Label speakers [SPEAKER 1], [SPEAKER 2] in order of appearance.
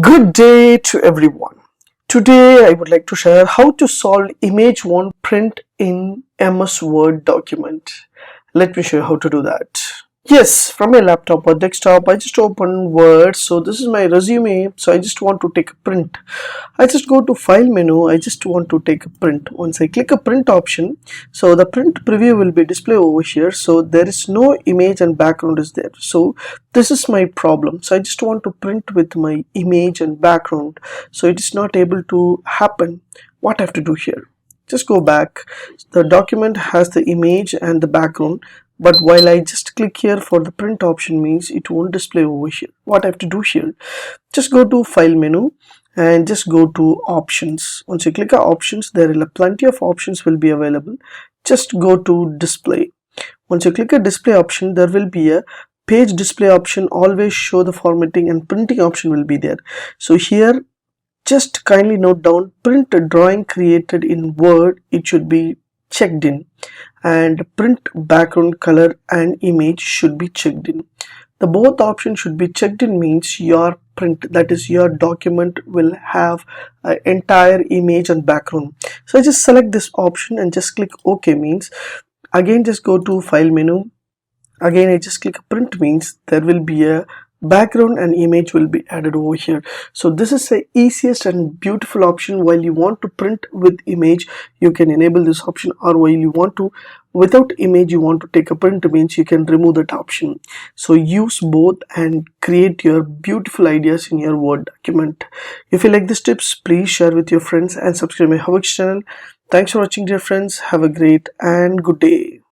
[SPEAKER 1] Good day to everyone. Today I would like to share how to solve image won't print in MS Word document. Let me show you how to do that. Yes, from my laptop or desktop, I just open Word. So this is my resume. So I just want to take a print. I just go to File menu. I just want to take a print. Once I click a print option, so the print preview will be displayed over here. So there is no image and background is there. So this is my problem. So I just want to print with my image and background. So it is not able to happen. What I have to do here? Just go back. The document has the image and the background, but while I just click here for the print option means it won't display over here. What I have to do here, just go to File menu and just go to options. Once you click on options, there are plenty of options will be available. Just go to display. Once you click a display option, there will be a page display option, always show the formatting, and printing option will be there. So here just kindly note down, print a drawing created in Word, it should be checked in, and print background color and image should be checked in. The both options should be checked in means your print, that is your document, will have an entire image and background. So I just select this option and just click OK means, again just go to File menu. Again I just click print means there will be a background and image will be added over here. So this is the easiest and beautiful option. While you want to print with image, you can enable this option, or while you want to without image you want to take a print means you can remove that option. So use both and create your beautiful ideas in your Word document. If you like these tips, please share with your friends and subscribe my HowXT channel. Thanks for watching, dear friends. Have a great and good day.